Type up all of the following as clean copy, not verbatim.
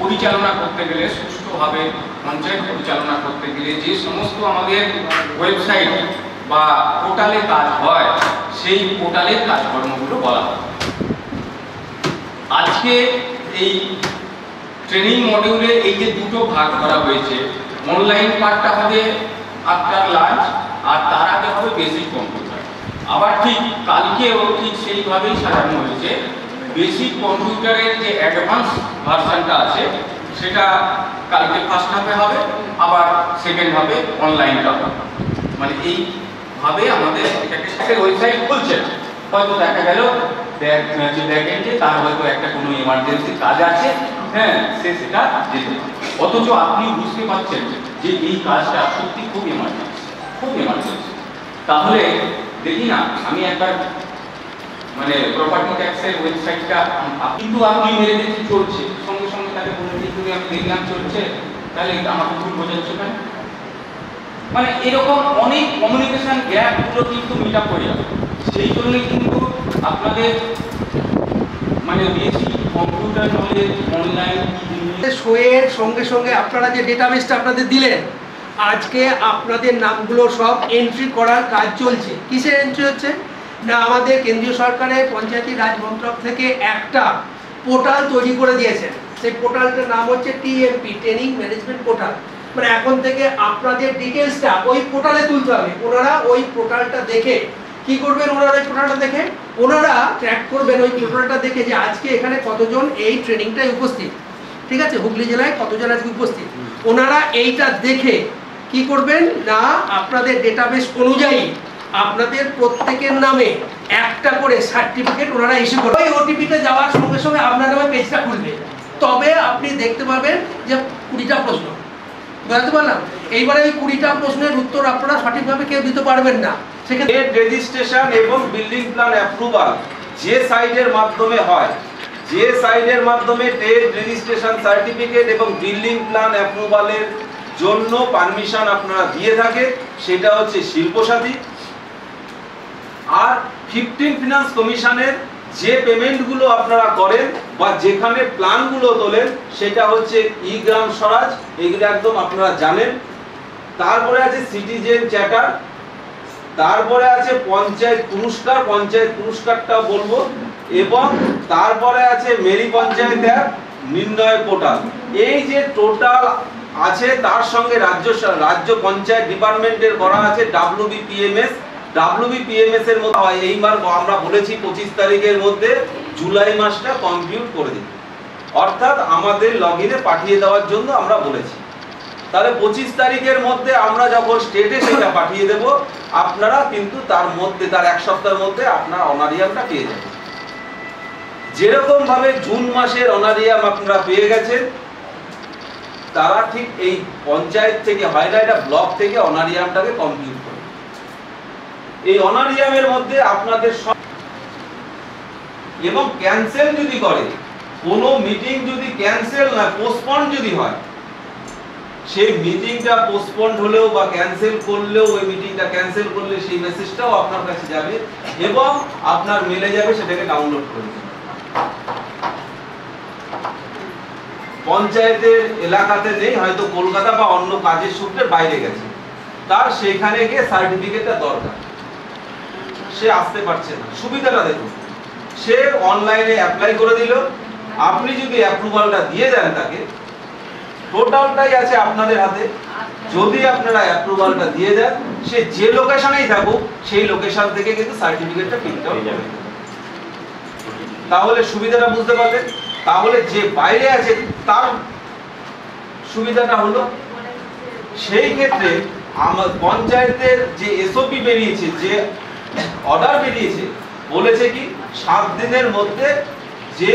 পরিচালনা করতে গেলে, সুষ্ঠুভাবে পঞ্চায়েত পরিচালনা করতে গেলে যে সমস্ত আমাদের ওয়েবসাইট বা পোর্টালে কাজ হয়, সেই পোর্টালের কাজকর্মগুলো বলা হয়। আজকে এই ট্রেনিং মডিউলে এই যে দুটো ভাগ করা হয়েছে, অনলাইন পার্টটা হবে আফটার লাঞ্চ, আর তার আগে হবে বেসিক কম্পিউটার। আবার ঠিক কালকেও ঠিক সেইভাবেই সাজানো হয়েছে। বেসিক কম্পিউটারের যে অ্যাডভান্স ভার্সানটা আছে সেটা কালকে ফার্স্ট হাফে হবে, আবার সেকেন্ড হাফে অনলাইনটা হবে। মানে এইভাবে আমাদের এটাকে সাথে ওয়েবসাইট খুলছে। হয়তো দেখা গেল ব্যাকএন্ডে তার হয়তো একটা কোনো এমার্জেন্সি কাজ আছে, হ্যাঁ, সে সেটা যেতে পারে। অথচ আপনি বুঝতে পারছেন যে এই কাজটা সত্যি খুব এমার্জেন্সি, খুব এমার্জেন্সি। তাহলে দেখি না, আমি একবার মানে প্রপার্টি ট্যাক্সের ওয়েবসাইটটা কিন্তু আপনি মেরে দিতে চলছে, সঙ্গে সঙ্গে তাকে বলে দিতে আমি দেখলাম চলছে, তাহলে আমাকে ভুল বোঝাচ্ছে কেন? মানে এরকম অনেক কমিউনিকেশন গ্যাপগুলো কিন্তু মিট আপ হয়ে যাবে। সেই জন্যই কিন্তু আপনাদের মানে বেশি কম্পিউটার নলেজ, অনলাইন শোয়ের সঙ্গে সঙ্গে আপনারা যে ডেটাবেসটা আপনাদের দিলেন, আজকে আপনাদের নামগুলো সব এন্ট্রি করার কাজ চলছে। কিসের এন্ট্রি হচ্ছে না, আমাদের কেন্দ্রীয় সরকারের পঞ্চায়েতি রাজ মন্ত্রক থেকে একটা পোর্টাল তৈরি করে দিয়েছেন। সেই পোর্টালটার নাম হচ্ছে টিএমপি, ট্রেনিং ম্যানেজমেন্ট পোর্টাল। মানে এখন থেকে আপনাদের ডিটেলসটা ওই পোর্টালে তুলতে হবে। ওনারা ওই পোর্টালটা দেখে কি করবেন, ওনারা ওই পোর্টালটা দেখে ওনারা ট্র্যাক করবেন ওই পোর্টালটা দেখে যে আজকে এখানে কতজন এই ট্রেনিংটায় উপস্থিত, ঠিক আছে, হুগলি জেলায় কতজন আজকে উপস্থিত। ওনারা এইটা দেখে কি করবেন না, আপনাদের ডেটাবেস অনুযায়ী আপনাদের প্রত্যেকের নামে একটা করে সার্টিফিকেট ওনারা ইস্যু করবে। ওই ওটিপিতে যাওয়ার সঙ্গে সঙ্গে আপনার নামে পেজটা খুলবে, তবে আপনি দেখতে পাবেন যে 20টা প্রশ্ন, বুঝতে পারলাম। এইবারে ওই 20টা প্রশ্নের উত্তর আপনারা সঠিকভাবে কেউ দিতে পারবেন না। সেক্ষেত্রে রেজিস্ট্রেশন এবং বিল্ডিং প্ল্যান অ্যাপ্রুভাল যে সাইটের মাধ্যমে হয়, যে সাইটের মাধ্যমে ট্রেড রেজিস্ট্রেশন সার্টিফিকেট এবং বিল্ডিং প্ল্যান অ্যাপ্রুভালের জন্য পারমিশন আপনারা দিয়ে থাকে, সেটা হচ্ছে শিল্পসাথী। আর 15 ফিনান্স কমিশনের যে পেমেন্টগুলো আপনারা করেন বা যেখানে প্ল্যানগুলো তোলেন, সেটা হচ্ছে ই গ্রাম স্বরাজ, এগুলো একদম আপনারা জানেন। তারপরে আছে সিটিজেন চ্যাটার, তারপরে আছে পঞ্চায়েত পুরস্কার, পঞ্চায়েত পুরস্কারটাও বলবো, এবং তারপরে আছে মেরি পঞ্চায়েত অ্যাপ, নির্ণয় পোর্টাল। এই যে টোটাল আছে, তার সঙ্গে রাজ্য পঞ্চায়েত ডিপার্টমেন্টের করা আছে WBPMS। WBPMS এর মধ্যে এইবার আমরা বলেছি 25 তারিখের মধ্যে জুলাই মাসটা কমপ্লিট করে দিতে, অর্থাৎ আমাদের লগইনে পাঠিয়ে দেওয়ার জন্য আমরা বলেছি। তাহলে 25 তারিখের মধ্যে আমরা যখন স্টেটে সেটা পাঠিয়ে দেব, আপনারা কিন্তু তার মধ্যে, তার এক সপ্তাহের মধ্যে আপনার অনারিয়ামটা পেয়ে যাবেন। যেরকম ভাবে জুন মাসের অনারিয়াম আপনারা পেয়ে গেছেন, তারা ঠিক এই পঞ্চায়েত থেকে হয় না, এটা ব্লক থেকে অনারিয়ামটাকে কমপ্লিট করে। এই অনারিয়ামের মধ্যে আপনাদের এবং ক্যান্সেল যদি করে, কোনো মিটিং যদি ক্যান্সেল না পোস্টপন যদি হয়, সেই মিটিংটা পোস্টপন হলেও বা ক্যান্সেল করলেও, ওই মিটিংটা ক্যান্সেল করলে সেই মেসেজটাও আপনার কাছে যাবে এবং আপনার মেলে যাবে, সেটাকে ডাউনলোড করে নেবেন। পঞ্চায়েতের এলাকাতে নেই, হয়তো কলকাতা বা অন্য কাজের সূত্রে বাইরে গেছে, তার সেখানে গিয়ে সার্টিফিকেটটা দরকার, সে আসতে পারছে না। সুবিধাটা দেখুন, সে অনলাইনে অ্যাপ্লাই করে দিল, আপনি যদি অ্যাপ্রুভালটা দিয়ে দেন তাকে, টোটালটাই আছে আপনাদের হাতে। যদি আপনারা অ্যাপ্রুভালটা দিয়ে দেন, সে যে লোকেশনেই থাকুক সেই লোকেশন থেকে কিন্তু সার্টিফিকেটটা প্রিন্ট আউট করে দেবে। তাহলে সুবিধাটা বুঝতে পারলেন। তাহলে যে বাইরে আছে তার সুবিধাটা হলো, সেই ক্ষেত্রে আমার পঞ্চায়েতের যে এসওপি বেরিয়েছে, যে অর্ডার বেরিয়েছে, বলেছে কি 7 দিনের মধ্যে যে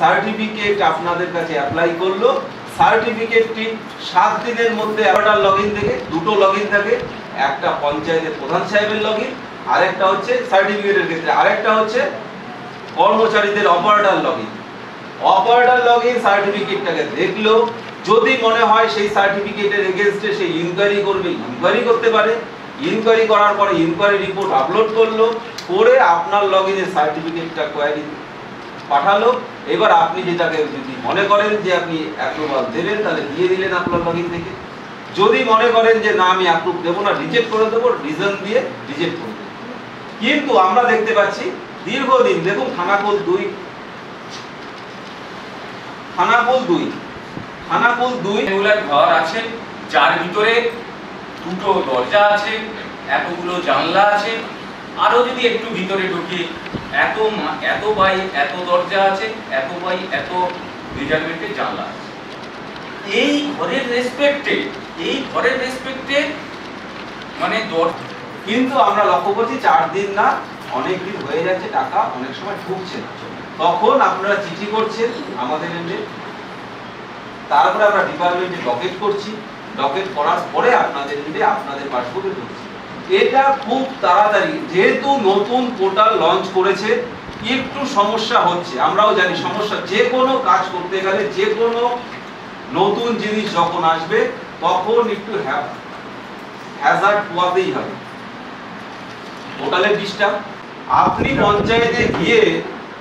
সার্টিফিকেট আপনাদের কাছে অ্যাপ্লাই করলো, সার্টিফিকেটটি 7 দিনের মধ্যে একটা লগইন থেকে, দুটো লগইন থাকে, একটা পঞ্চায়েতের প্রধান সাহেবের লগইন, আরেকটা হচ্ছে সার্টিফিকেটের ক্ষেত্রে আরেকটা হচ্ছে কর্মচারীদের অপারেটর লগইন। অপারেটর লগইন সার্টিফিকেটটাকে দেখলো, যদি মনে হয় সেই সার্টিফিকেটের এগেইনস্টে সে ইনকোয়ারি করবে, ইনকোয়ারি করতে পারে। ইনকোয়ারি করার পরে ইনকোয়ারি রিপোর্ট আপলোড করলো, করে আপনার লগইনের সার্টিফিকেটটা কোয়ারি পাঠালো, এবার আপনি যেটাকে যদি মনে করেন যে আপনি অ্যাপ্রুভাল দেবেন তাহলে দিয়ে দিলেন আপনার লগইন থেকে, যদি মনে করেন যে না আমি অ্যাপ্রুভ দেবো না, রিজেক্ট করে দেবো, রিজন দিয়ে রিজেক্ট করে দেবো। কিন্তু আমরা দেখতে পাচ্ছি দীর্ঘদিন, দেখুন খানাকুল 2 রেগুলার ঘর আছে যার ভিতরে 2টো দরজা আছে, এতগুলো জানলা আছে, আরো যদি একটু ভিতরে ঢুকি এত বাই এত দরজা আছে, এত বাই এত মেজারমেন্টের জানলা আছে। এই ঘরের রেসপেক্টে মানে কিন্তু আমরা লক্ষ্য করছি 4 দিন না অনেক দিন হয়ে যাচ্ছে, টাকা অনেক সময় ঢুকছে না। তখন আপনারা চিঠি করছেন আমাদের এন্ডে, তারপরে আমরা ডিপার্টমেন্টে ডকেট করছি, ডকেট করার পরে আপনাদের এন্ডে আপনাদের পাসবুকে ঢুকছে। এটা খুব তাড়াতাড়ি, যেহেতু নতুন পোর্টাল লঞ্চ করেছে একটু সমস্যা হচ্ছে, আমরাও জানি সমস্যা। যে কোনো কাজ করতে গেলে, যে কোনো নতুন জিনিস যখন আসবে তখন একটু হ্যাজার্ড পোয়াতেই হবে, পোর্টালের ডিস্টার্ব। আপনি পঞ্চায়েতে গিয়ে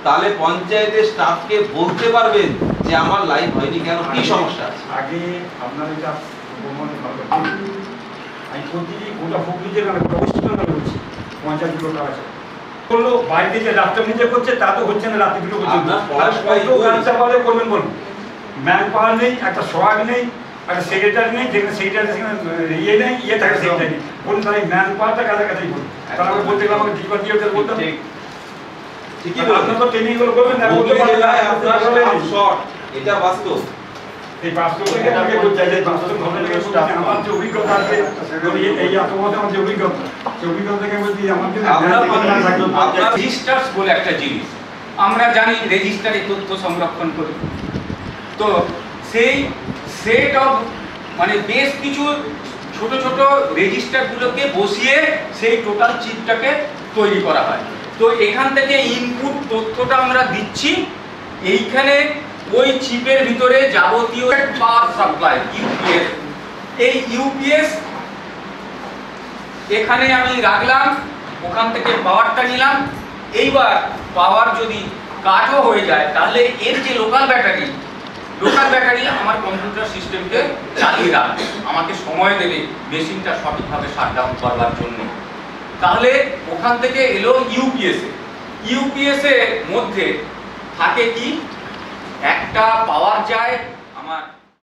তাহলে পঞ্চায়েতের স্টাফকে বলতে পারবেন যে আমার লাইভ হয়নি কেন, কি সমস্যা আছে। আগে আপনার এটা আমি প্রতিটি গোটা হুগলি জেলা পশ্চিম বাংলা বলছি পঞ্চায়েতগুলো কাজ আছে বললো বাড়িতে যে রাত্রে নিজে করছে তা তো হচ্ছে না, রাত্রি দুটো করছে করবেন বলুন। ম্যান পাওয়ার নেই, একটা সোহাগ নেই, একটা সেক্রেটারি নেই, যেখানে সেক্রেটারি সেখানে ইয়ে নেই, ইয়ে থাকে সেক্রেটারি নেই, বলুন তাহলে ম্যান পাওয়ারটা কাছে কাছেই বলুন। তাহলে আমাকে বলতে গেলে আমাকে ডিপার দিয়ে বলতাম ঠিকই আপনার তো ট্রেনিং গুলো করবেন না, বলতে পারবেন এটা বাস্তব। এই বাস্তব থেকে আমাকে বলতে চাই যে বাস্তব ঘটনা থেকে আমার যে অভিজ্ঞতা আছে, এই এত বছর আমার যে অভিজ্ঞতা, সেই অভিজ্ঞতা থেকে বলছি আমার রেজিস্টার্স বলে একটা জিনিস আমরা জানি, রেজিস্টারে তথ্য সংরক্ষণ করি। তো সেই সেট অফ মানে বেশ কিছু ছোট ছোট রেজিস্টারগুলোকে বসিয়ে সেই টোটাল চিপটাকে তৈরি করা হয়। তো এখান থেকে ইনপুট তথ্যটা আমরা দিচ্ছি, এইখানে ওই চিপের ভিতরে যাবতীয় পাওয়ার সাপ্লাই ইউপিএস, এই ইউপিএস এখানে আমি রাখলাম, ওখান থেকে পাওয়ারটা নিলাম। এইবার পাওয়ার যদি কাটও হয়ে যায় তাহলে এর যে লোকাল ব্যাটারি আমার কম্পিউটার সিস্টেমকে চালিয়ে রাখবে, আমাকে সময় দেবে মেশিনটা সঠিকভাবে শাটডাউন করবার জন্য। তাহলে ওখান থেকে এলো ইউপিএস এর মধ্যে থাকে কি, একটা পাওয়ার যায় আমার